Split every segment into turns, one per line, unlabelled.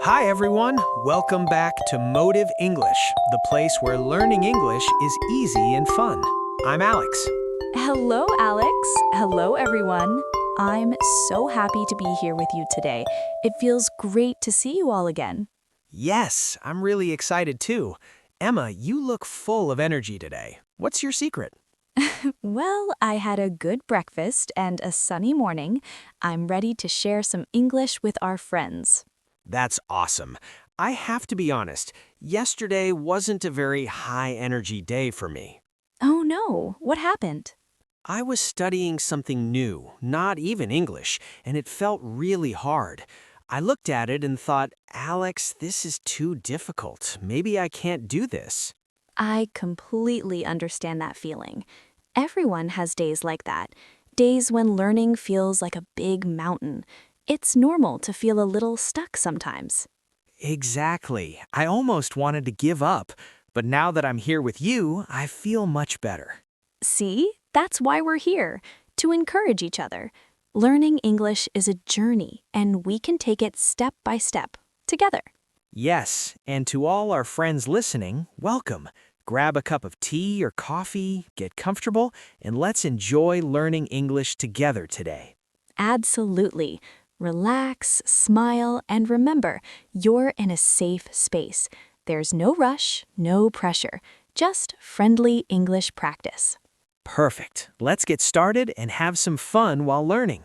Hi everyone, welcome back to Motive English, the place where learning English is easy and fun. I'm Alex.
Hello, Alex. Hello, everyone. I'm so happy to be here with you today. It feels great to see you all again.
Yes, I'm really excited too. Emma, you look full of energy today. What's your secret?
Well, I had a good breakfast and a sunny morning. I'm ready to share some English with our friends.
That's awesome. I have to be honest, yesterday wasn't a very high energy day for me.
Oh no, what happened?
I was studying something new, not even English, and it felt really hard. I looked at it and thought, Alex, this is too difficult. Maybe I can't do this.
I completely understand that feeling. Everyone has days like that, days when learning feels like a big mountain. It's normal to feel a little stuck sometimes.
Exactly. I almost wanted to give up, but now that I'm here with you, I feel much better.
See, that's why we're here, to encourage each other. Learning English is a journey, and we can take it step by step, together.
Yes, and to all our friends listening, welcome. Grab a cup of tea or coffee, get comfortable, and let's enjoy learning English together today.
Absolutely. Relax, smile, and remember, you're in a safe space. There's no rush, no pressure, just friendly English practice.
Perfect. Let's get started and have some fun while learning.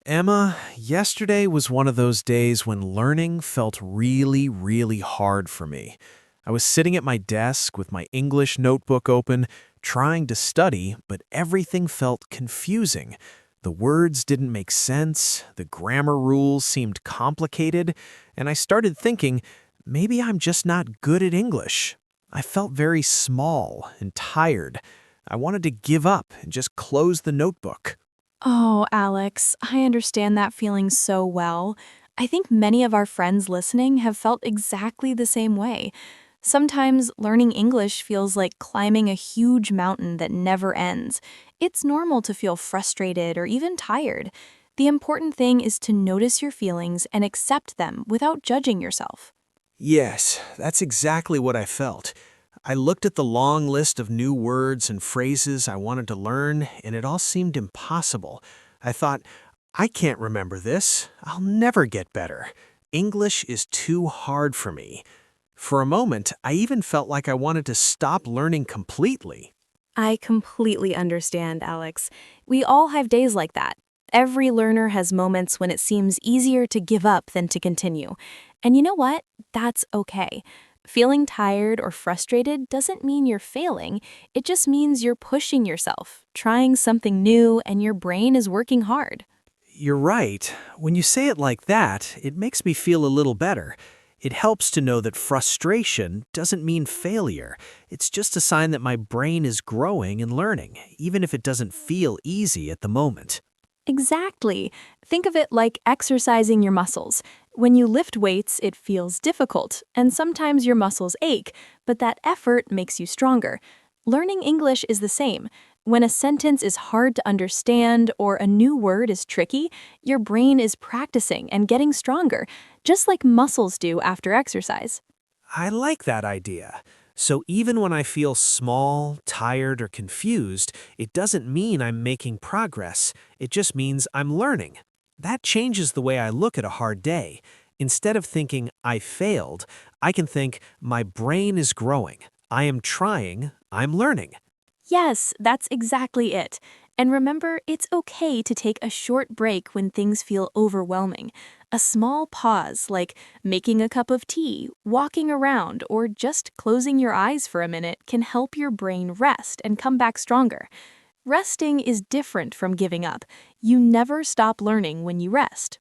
Emma, yesterday was one of those days when learning felt really hard for me. I was sitting at my desk with my English notebook open, trying to study, but everything felt confusing. The words didn't make sense, the grammar rules seemed complicated, and I started thinking, maybe I'm just not good at English. I felt very small and tired. I wanted to give up and just close the notebook.
Oh, Alex, I understand that feeling so well. I think many of our friends listening have felt exactly the same way. Sometimes learning English feels like climbing a huge mountain that never ends. It's normal to feel frustrated or even tired. The important thing is to notice your feelings and accept them without judging yourself.
Yes, that's exactly what I felt. I looked at the long list of new words and phrases I wanted to learn, and it all seemed impossible. I thought, I can't remember this. I'll never get better. English is too hard for me. For a moment, I even felt like I wanted to stop learning completely.
I completely understand, Alex. We all have days like that. Every learner has moments when it seems easier to give up than to continue. And you know what? That's okay. Feeling tired or frustrated doesn't mean you're failing. It just means you're pushing yourself, trying something new, and your brain is working hard.
You're right. When you say it like that, it makes me feel a little better. It helps to know that frustration doesn't mean failure. It's just a sign that my brain is growing and learning, even if it doesn't feel easy at the moment.
Exactly. Think of it like exercising your muscles. When you lift weights, it feels difficult, and sometimes your muscles ache, but that effort makes you stronger. Learning English is the same. When a sentence is hard to understand or a new word is tricky, your brain is practicing and getting stronger, just like muscles do after exercise.
I like that idea. So even when I feel small, tired, or confused, it doesn't mean I'm making progress. It just means I'm learning. That changes the way I look at a hard day. Instead of thinking I failed, I can think my brain is growing. I am trying. I'm learning.
Yes, that's exactly it. And remember, it's okay to take a short break when things feel overwhelming. A small pause, like making a cup of tea, walking around, or just closing your eyes for a minute, can help your brain rest and come back stronger. Resting is different from giving up. You never stop learning when you rest.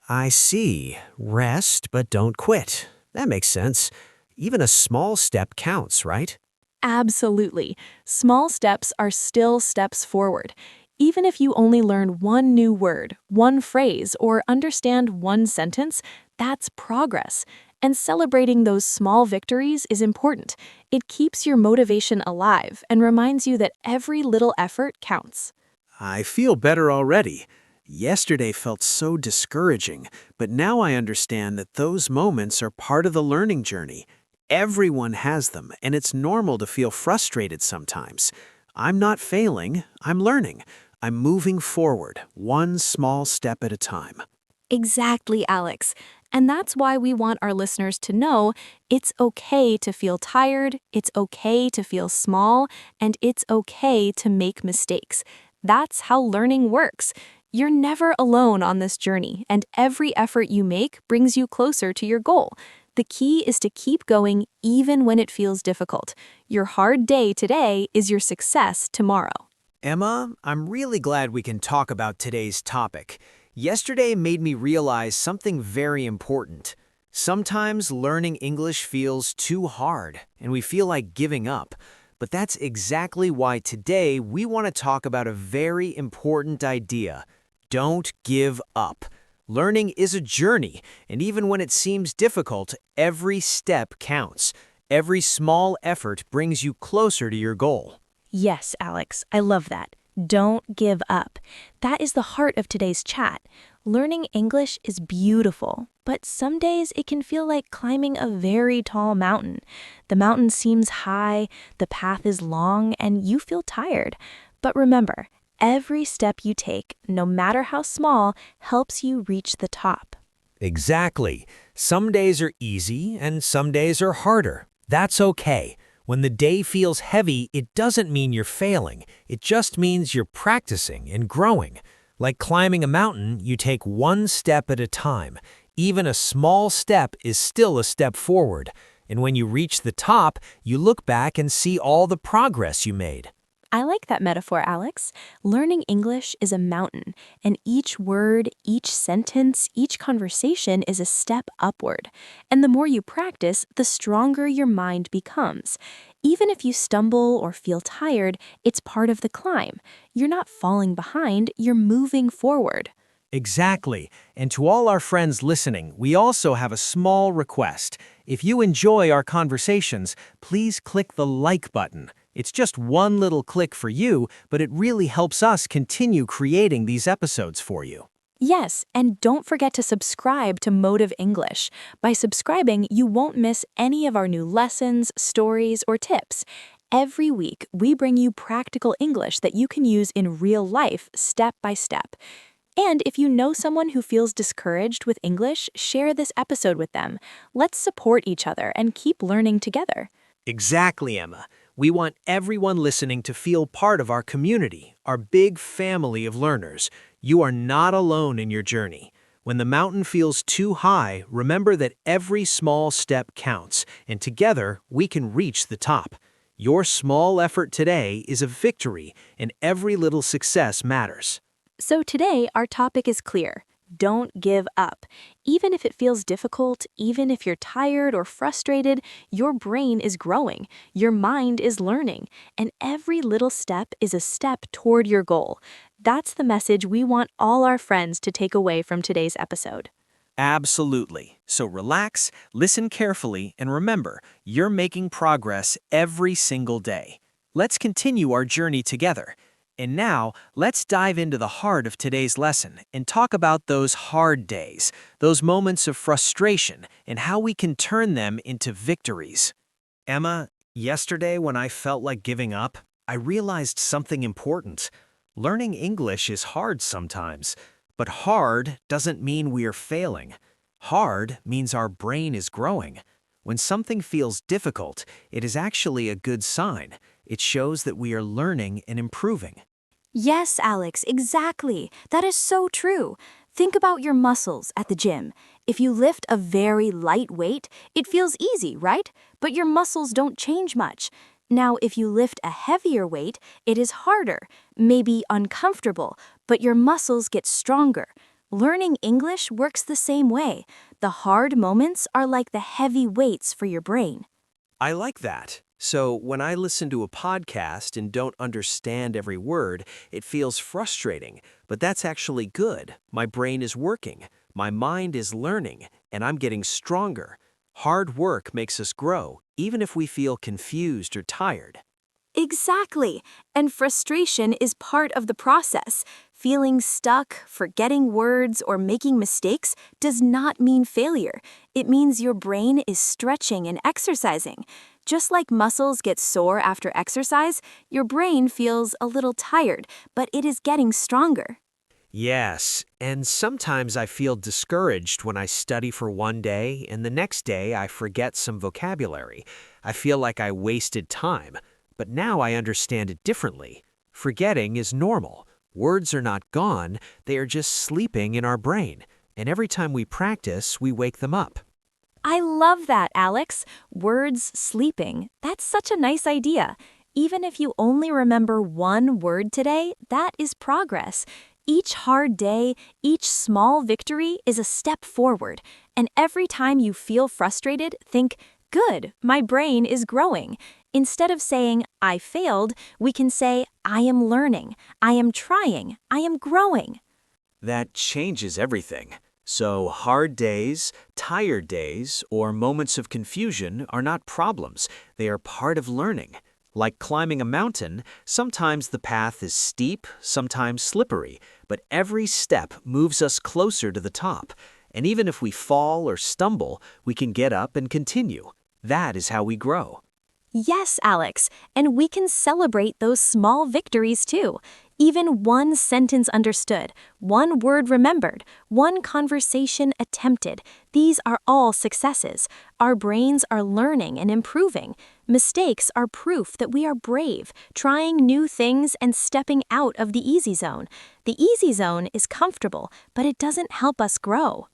I see. Rest, but don't quit. That makes sense. Even a small step counts, right?
Absolutely. Small steps are still steps forward. Even if you only learn one new word, one phrase, or understand one sentence, that's progress. And celebrating those small victories is important. It keeps your motivation alive and reminds you that every little effort counts.
I feel better already. Yesterday felt so discouraging, but now I understand that those moments are part of the learning journey. Everyone has them, and it's normal to feel frustrated sometimes. I'm not failing, I'm learning. I'm moving forward, one small step at a time.
Exactly, Alex. And that's why we want our listeners to know it's okay to feel tired, it's okay to feel small, and it's okay to make mistakes. That's how learning works. You're never alone on this journey, and every effort you make brings you closer to your goal. The key is to keep going even when it feels difficult. Your hard day today is your success tomorrow.
Emma, I'm really glad we can talk about today's topic. Yesterday made me realize something very important. Sometimes learning English feels too hard, and we feel like giving up. But that's exactly why today we want to talk about a very important idea. Don't give up. Learning is a journey, and even when it seems difficult, every step counts. Every small effort brings you closer to your goal.
Yes, Alex, I love that. Don't give up. That is the heart of today's chat. Learning English is beautiful, but some days it can feel like climbing a very tall mountain. The mountain seems high, the path is long, and you feel tired. But remember, every step you take, no matter how small, helps you reach the top.
Exactly. Some days are easy and some days are harder. That's okay. When the day feels heavy, it doesn't mean you're failing. It just means you're practicing and growing. Like climbing a mountain, you take one step at a time. Even a small step is still a step forward. And when you reach the top, you look back and see all the progress you made.
I like that metaphor, Alex. Learning English is a mountain, and each word, each sentence, each conversation is a step upward. And the more you practice, the stronger your mind becomes. Even if you stumble or feel tired, it's part of the climb. You're not falling behind, you're moving forward.
Exactly. And to all our friends listening, we also have a small request. If you enjoy our conversations, please click the like button. It's just one little click for you, but it really helps us continue creating these episodes for you.
Yes, and don't forget to subscribe to Motive English. By subscribing, you won't miss any of our new lessons, stories, or tips. Every week, we bring you practical English that you can use in real life, step by step. And if you know someone who feels discouraged with English, share this episode with them. Let's support each other and keep learning together.
Exactly, Emma. We want everyone listening to feel part of our community, our big family of learners. You are not alone in your journey. When the mountain feels too high, remember that every small step counts, and together we can reach the top. Your small effort today is a victory, and every little success matters.
So today, our topic is clear. Don't give up. Even if it feels difficult, even if you're tired or frustrated, your brain is growing, your mind is learning, and every little step is a step toward your goal. That's the message we want all our friends to take away from today's episode.
Absolutely. So relax, listen carefully, and remember, you're making progress every single day. Let's continue our journey together. And now, let's dive into the heart of today's lesson and talk about those hard days, those moments of frustration, and how we can turn them into victories. Emma, yesterday when I felt like giving up, I realized something important. Learning English is hard sometimes, but hard doesn't mean we are failing. Hard means our brain is growing. When something feels difficult, it is actually a good sign. It shows that we are learning and improving.
Yes, Alex, exactly. That is so true. Think about your muscles at the gym. If you lift a very light weight, it feels easy, right? But your muscles don't change much. Now, if you lift a heavier weight, it is harder, maybe uncomfortable, but your muscles get stronger. Learning English works the same way. The hard moments are like the heavy weights for your brain.
I like that. So when I listen to a podcast and don't understand every word, it feels frustrating. But that's actually good. My brain is working, my mind is learning, and I'm getting stronger. Hard work makes us grow, even if we feel confused or tired.
Exactly. And frustration is part of the process. Feeling stuck, forgetting words, or making mistakes does not mean failure. It means your brain is stretching and exercising. Just like muscles get sore after exercise, your brain feels a little tired, but it is getting stronger.
Yes, and sometimes I feel discouraged when I study for one day and the next day I forget some vocabulary. I feel like I wasted time, but now I understand it differently. Forgetting is normal. Words are not gone, they are just sleeping in our brain, and every time we practice, we wake them up.
I love that, Alex. Words sleeping. That's such a nice idea. Even if you only remember one word today, that is progress. Each hard day, each small victory is a step forward. And every time you feel frustrated, think, good, my brain is growing. Instead of saying, I failed, we can say, I am learning, I am trying, I am growing.
That changes everything. So hard days, tired days, or moments of confusion are not problems. They are part of learning. Like climbing a mountain, sometimes the path is steep, sometimes slippery, but every step moves us closer to the top. And even if we fall or stumble, we can get up and continue. That is how we grow.
Yes, Alex, and we can celebrate those small victories too. Even one sentence understood, one word remembered, one conversation attempted, these are all successes. Our brains are learning and improving. Mistakes are proof that we are brave, trying new things and stepping out of the easy zone. The easy zone is comfortable, but it doesn't help us grow.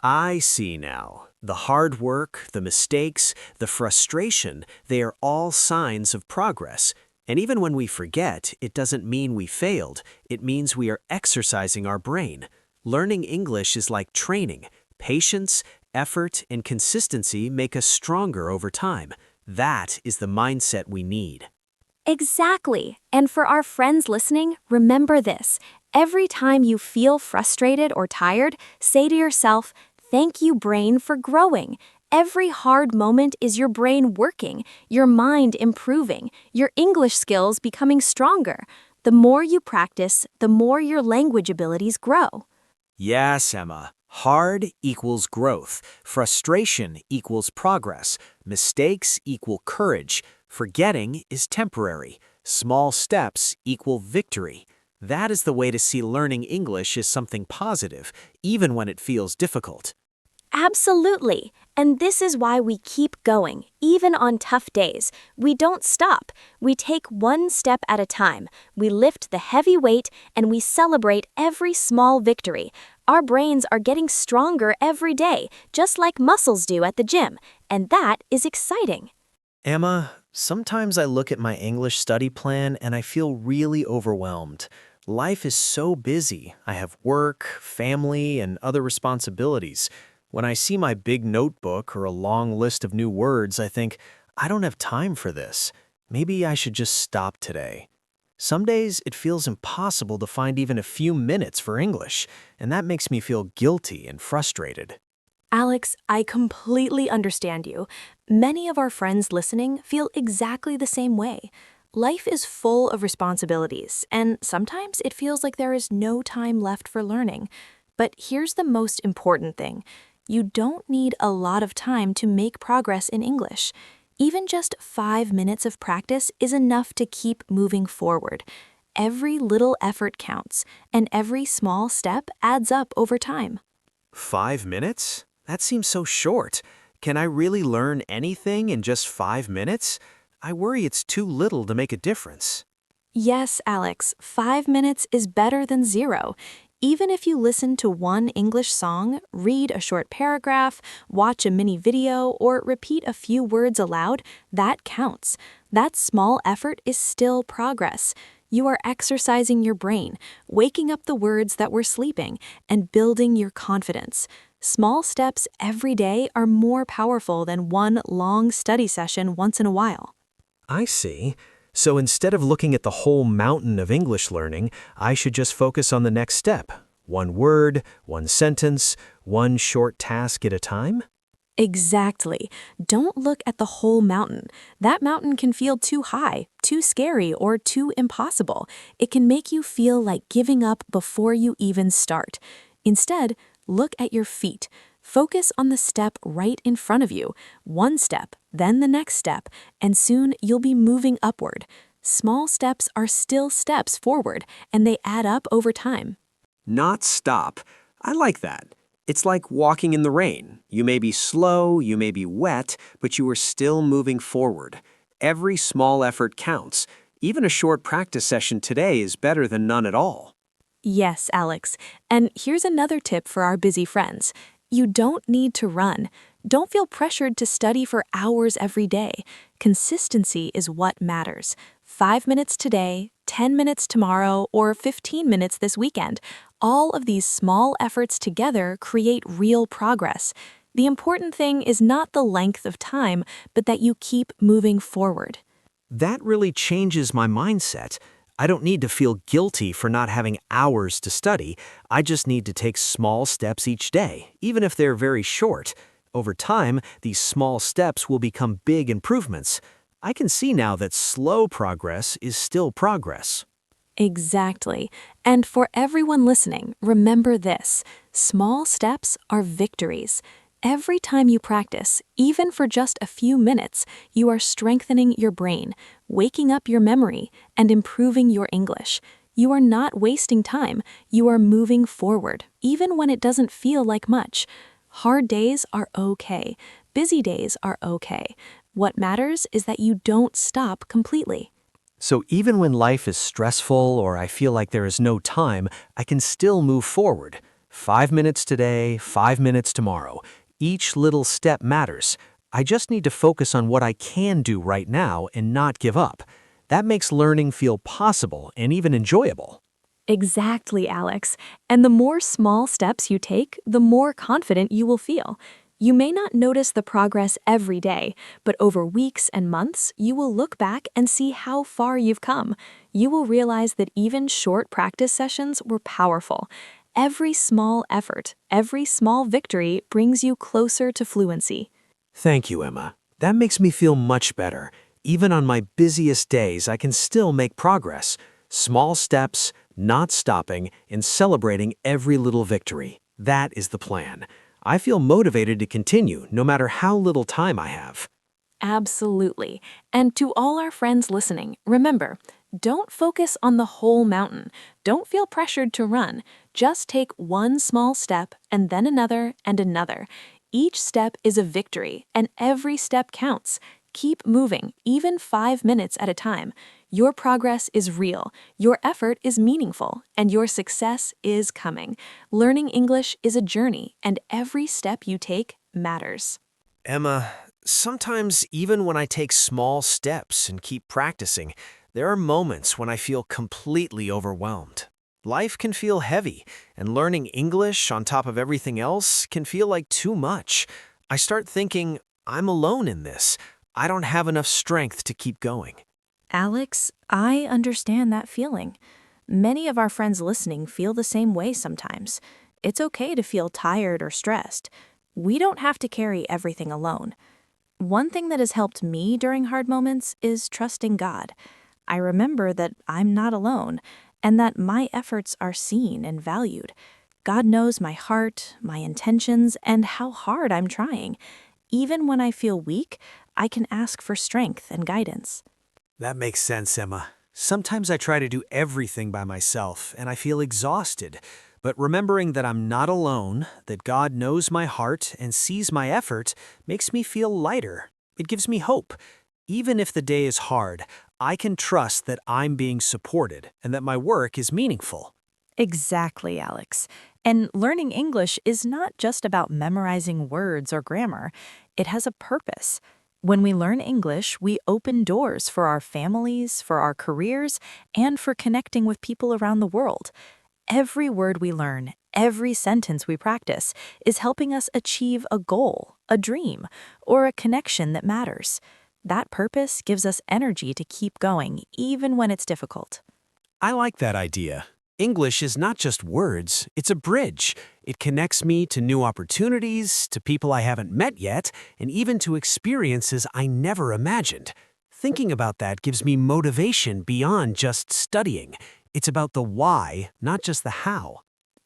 I see now. The hard work, the mistakes, the frustration, they are all signs of progress. And even when we forget, it doesn't mean we failed. It means we are exercising our brain. Learning English is like training. Patience, effort, and consistency make us stronger over time. That is the mindset we need.
Exactly. And for our friends listening, remember this. Every time you feel frustrated or tired, say to yourself, thank you, brain, for growing. Every hard moment is your brain working, your mind improving, your English skills becoming stronger. The more you practice, the more your language abilities grow.
Yes, Emma. Hard equals growth. Frustration equals progress. Mistakes equal courage. Forgetting is temporary. Small steps equal victory. That is the way to see learning English as something positive, even when it feels difficult.
Absolutely. And this is why we keep going, even on tough days. We don't stop. We take one step at a time. We lift the heavy weight and we celebrate every small victory. Our brains are getting stronger every day, just like muscles do at the gym. And that is exciting.
Emma, sometimes I look at my English study plan and I feel really overwhelmed. Life is so busy. I have work, family, and other responsibilities. When I see my big notebook or a long list of new words, I think, I don't have time for this. Maybe I should just stop today. Some days it feels impossible to find even a few minutes for English, and that makes me feel guilty and frustrated.
Alex, I completely understand you. Many of our friends listening feel exactly the same way. Life is full of responsibilities, and sometimes it feels like there is no time left for learning. But here's the most important thing. You don't need a lot of time to make progress in English. Even just 5 minutes of practice is enough to keep moving forward. Every little effort counts, and every small step adds up over time.
5 minutes? That seems so short. Can I really learn anything in just 5 minutes? I worry it's too little to make a difference.
Yes, Alex, 5 minutes is better than 0. Even if you listen to one English song, read a short paragraph, watch a mini video, or repeat a few words aloud, that counts. That small effort is still progress. You are exercising your brain, waking up the words that were sleeping, and building your confidence. Small steps every day are more powerful than one long study session once in a while.
I see. So instead of looking at the whole mountain of English learning, I should just focus on the next step. One word, one sentence, one short task at a time?
Exactly. Don't look at the whole mountain. That mountain can feel too high, too scary, or too impossible. It can make you feel like giving up before you even start. Instead, look at your feet. Focus on the step right in front of you. One step, then the next step, and soon you'll be moving upward. Small steps are still steps forward, and they add up over time.
Not stop. I like that. It's like walking in the rain. You may be slow, you may be wet, but you are still moving forward. Every small effort counts. Even a short practice session today is better than none at all.
Yes, Alex. And here's another tip for our busy friends. You don't need to run. Don't feel pressured to study for hours every day. Consistency is what matters. 5 minutes today, 10 minutes tomorrow, or 15 minutes this weekend. All of these small efforts together create real progress. The important thing is not the length of time, but that you keep moving forward.
That really changes my mindset. I don't need to feel guilty for not having hours to study. I just need to take small steps each day, even if they're very short. Over time, these small steps will become big improvements. I can see now that slow progress is still progress.
Exactly. And for everyone listening, remember this: small steps are victories. Every time you practice, even for just a few minutes, you are strengthening your brain, waking up your memory, and improving your English. You are not wasting time, you are moving forward, even when it doesn't feel like much. Hard days are okay. Busy days are okay. What matters is that you don't stop completely.
So even when life is stressful or I feel like there is no time, I can still move forward. 5 minutes today, 5 minutes tomorrow. Each little step matters. I just need to focus on what I can do right now and not give up. That makes learning feel possible and even enjoyable.
Exactly, Alex. And the more small steps you take, the more confident you will feel. You may not notice the progress every day, but over weeks and months, you will look back and see how far you've come. You will realize that even short practice sessions were powerful. Every small effort, every small victory brings you closer to fluency.
Thank you, Emma. That makes me feel much better. Even on my busiest days, I can still make progress. Small steps, not stopping, and celebrating every little victory. That is the plan. I feel motivated to continue no matter how little time I have.
Absolutely. And to all our friends listening, remember, don't focus on the whole mountain. Don't feel pressured to run. Just take one small step and then another and another. Each step is a victory, and every step counts. Keep moving, even 5 minutes at a time. Your progress is real, your effort is meaningful, and your success is coming. Learning English is a journey, and every step you take matters.
Emma, sometimes even when I take small steps and keep practicing, there are moments when I feel completely overwhelmed. Life can feel heavy, and learning English on top of everything else can feel like too much. I start thinking, I'm alone in this. I don't have enough strength to keep going.
Alex, I understand that feeling. Many of our friends listening feel the same way sometimes. It's okay to feel tired or stressed. We don't have to carry everything alone. One thing that has helped me during hard moments is trusting God. I remember that I'm not alone and that my efforts are seen and valued. God knows my heart, my intentions, and how hard I'm trying. Even when I feel weak, I can ask for strength and guidance.
That makes sense, Emma. Sometimes I try to do everything by myself, and I feel exhausted. But remembering that I'm not alone, that God knows my heart and sees my effort, makes me feel lighter. It gives me hope. Even if the day is hard, I can trust that I'm being supported and that my work is meaningful.
Exactly, Alex. And learning English is not just about memorizing words or grammar. It has a purpose. When we learn English, we open doors for our families, for our careers, and for connecting with people around the world. Every word we learn, every sentence we practice, is helping us achieve a goal, a dream, or a connection that matters. That purpose gives us energy to keep going, even when it's difficult.
I like that idea. English is not just words, it's a bridge. It connects me to new opportunities, to people I haven't met yet, and even to experiences I never imagined. Thinking about that gives me motivation beyond just studying. It's about the why, not just the how.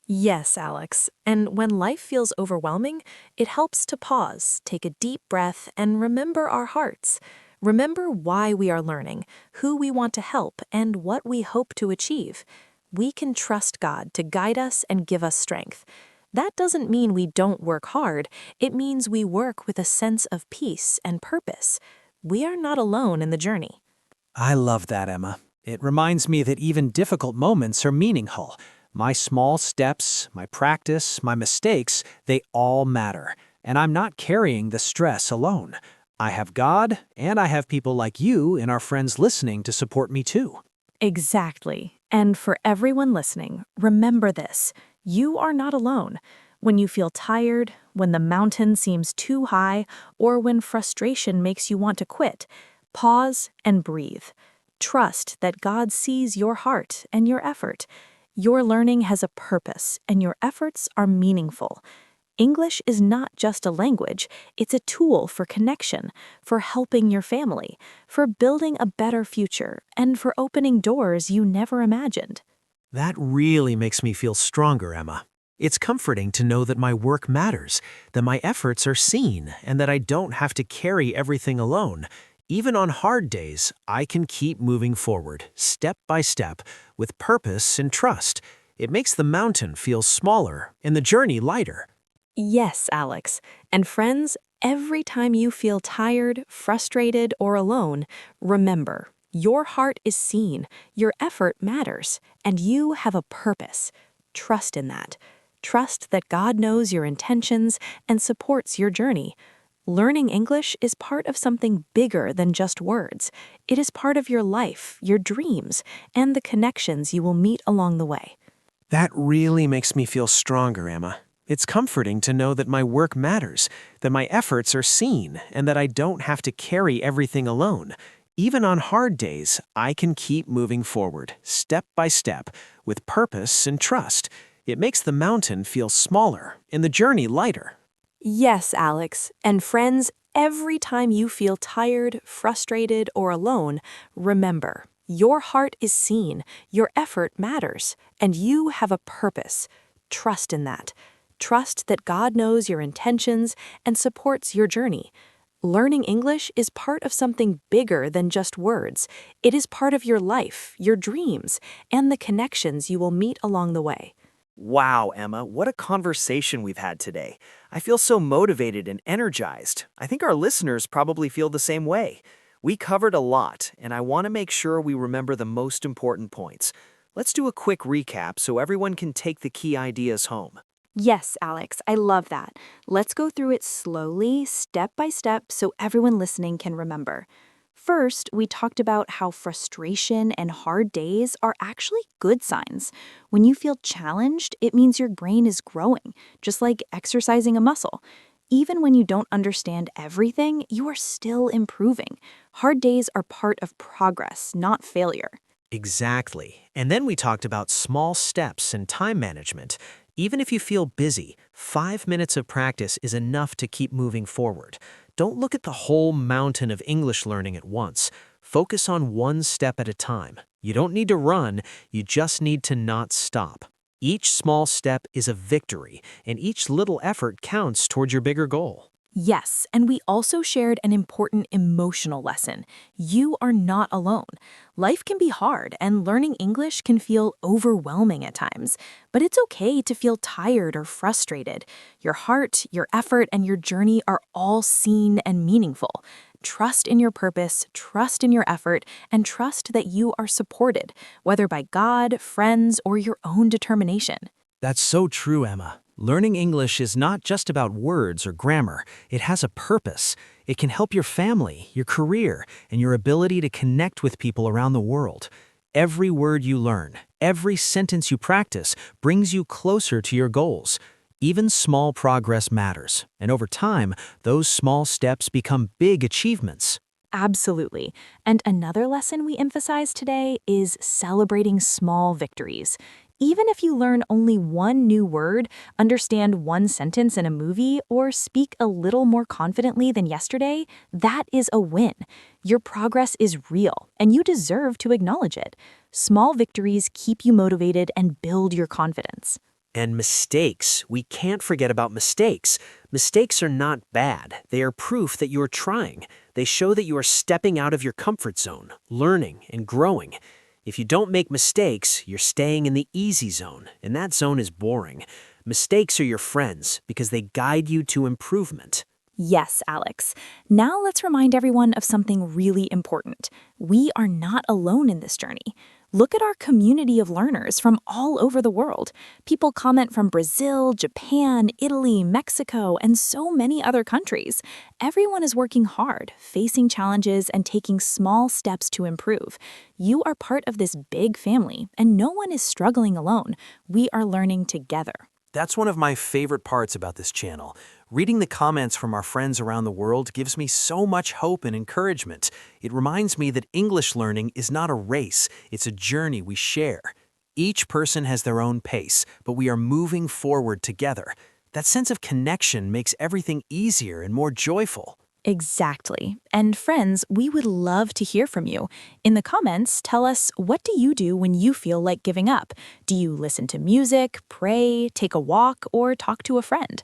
Yes, Alex. And when life feels overwhelming, it helps to pause, take a deep breath, and remember our hearts. Remember why we are learning, who we want to help, and what we hope to achieve. We can trust God to guide us and give us strength. That doesn't mean we don't work hard. It means we work with a sense of peace and purpose. We are not alone in the journey.
I love that, Emma. It reminds me that even difficult moments are meaningful. My small steps, my practice, my mistakes, they all matter. And I'm not carrying the stress alone. I have God, and I have people like you and our friends listening to support me too.
Exactly. And for everyone listening, remember this. You are not alone. When you feel tired, when the mountain seems too high, or when frustration makes you want to quit, pause and breathe. Trust that God sees your heart and your effort. Your learning has a purpose, and your efforts are meaningful. English is not just a language, it's a tool for connection, for helping your family, for building a better future, and for opening doors you never imagined.
That really makes me feel stronger, Emma. It's comforting to know that my work matters, that my efforts are seen, and that I don't have to carry everything alone. Even on hard days, I can keep moving forward, step by step, with purpose and trust. It makes the mountain feel smaller and the journey lighter.
Yes, Alex. And friends, every time you feel tired, frustrated, or alone, remember, your heart is seen, your effort matters, and you have a purpose. Trust in that. Trust that God knows your intentions and supports your journey. Learning English is part of something bigger than just words. It is part of your life, your dreams, and the connections you will meet along the way.
That really makes me feel stronger, Emma. It's comforting to know that my work matters, that my efforts are seen, and that I don't have to carry everything alone. Even on hard days, I can keep moving forward, step by step, with purpose and trust. It makes the mountain feel smaller and the journey lighter.
Yes, Alex. And friends, every time you feel tired, frustrated, or alone, remember, your heart is seen, your effort matters, and you have a purpose. Trust in that. Trust that God knows your intentions and supports your journey. Learning English is part of something bigger than just words. It is part of your life, your dreams, and the connections you will meet along the way.
Wow, Emma, what a conversation we've had today. I feel so motivated and energized. I think our listeners probably feel the same way. We covered a lot, and I want to make sure we remember the most important points. Let's do a quick recap so everyone can take the key ideas home.
Yes, Alex, I love that. Let's go through it slowly, step by step, so everyone listening can remember. First, we talked about how frustration and hard days are actually good signs. When you feel challenged, it means your brain is growing, just like exercising a muscle. Even when you don't understand everything, you are still improving. Hard days are part of progress, not failure.
Exactly. And then we talked about small steps and time management. Even if you feel busy, 5 minutes of practice is enough to keep moving forward. Don't look at the whole mountain of English learning at once. Focus on one step at a time. You don't need to run, you just need to not stop. Each small step is a victory, and each little effort counts towards your bigger goal.
Yes, and we also shared an important emotional lesson. You are not alone. Life can be hard, and learning English can feel overwhelming at times. But it's okay to feel tired or frustrated. Your heart, your effort, and your journey are all seen and meaningful. Trust in your purpose, trust in your effort, and trust that you are supported, whether by God, friends, or your own determination.
That's so true, Emma. Learning English is not just about words or grammar. It has a purpose. It can help your family, your career, and your ability to connect with people around the world. Every word you learn, every sentence you practice brings you closer to your goals. Even small progress matters, and over time, those small steps become big achievements.
Absolutely. And another lesson we emphasize today is celebrating small victories. Even if you learn only one new word, understand one sentence in a movie, or speak a little more confidently than yesterday, that is a win. Your progress is real, and you deserve to acknowledge it. Small victories keep you motivated and build your confidence.
And mistakes. We can't forget about mistakes. Mistakes are not bad. They are proof that you are trying. They show that you are stepping out of your comfort zone, learning and growing. If you don't make mistakes, you're staying in the easy zone, and that zone is boring. Mistakes are your friends because they guide you to improvement.
Yes, Alex. Now let's remind everyone of something really important. We are not alone in this journey. Look at our community of learners from all over the world. People comment from Brazil, Japan, Italy, Mexico, and so many other countries. Everyone is working hard, facing challenges, and taking small steps to improve. You are part of this big family, and no one is struggling alone. We are learning together.
That's one of my favorite parts about this channel. Reading the comments from our friends around the world gives me so much hope and encouragement. It reminds me that English learning is not a race, it's a journey we share. Each person has their own pace, but we are moving forward together. That sense of connection makes everything easier and more joyful.
Exactly. And friends, we would love to hear from you. In the comments, tell us, what do you do when you feel like giving up? Do you listen to music, pray, take a walk, or talk to a friend?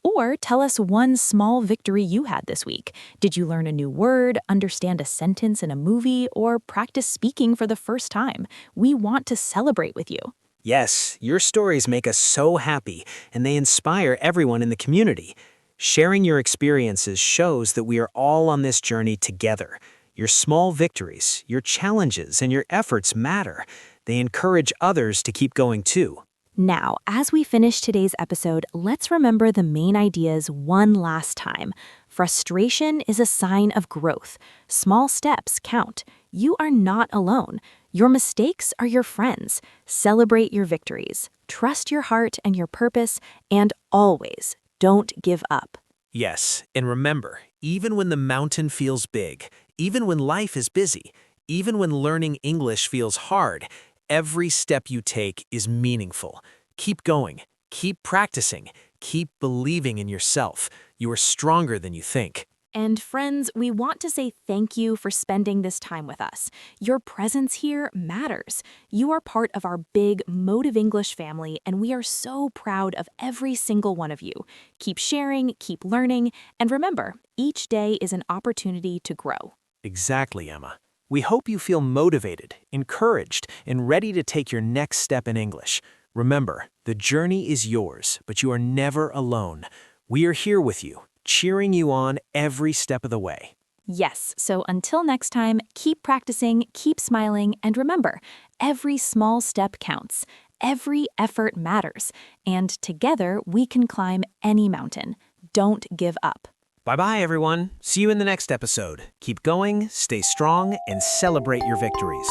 Or tell us one small victory you had this week. Did you learn a new word, understand a sentence in a movie, or practice speaking for the first time? We want to celebrate with you.
Yes, your stories make us so happy, and they inspire everyone in the community. Sharing your experiences shows that we are all on this journey together. Your small victories, your challenges, and your efforts matter. They encourage others to keep going too.
Now, as we finish today's episode, let's remember the main ideas one last time. Frustration is a sign of growth. Small steps count. You are not alone. Your mistakes are your friends. Celebrate your victories. Trust your heart and your purpose, and always don't give up.
Yes, and remember, even when the mountain feels big, even when life is busy, even when learning English feels hard, every step you take is meaningful. Keep going, keep practicing, keep believing in yourself. You are stronger than you think.
And friends, we want to say thank you for spending this time with us. Your presence here matters. You are part of our big Motive English family, and we are so proud of every single one of you. Keep sharing, keep learning, and remember, each day is an opportunity to grow.
Exactly, Emma. We hope you feel motivated, encouraged, and ready to take your next step in English. Remember, the journey is yours, but you are never alone. We are here with you, cheering you on every step of the way.
Yes, so until next time, keep practicing, keep smiling, and remember, every small step counts. Every effort matters, and together we can climb any mountain. Don't give up.
Bye-bye, everyone. See you in the next episode. Keep going, stay strong, and celebrate your victories.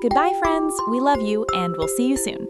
Goodbye, friends. We love you, and we'll see you soon.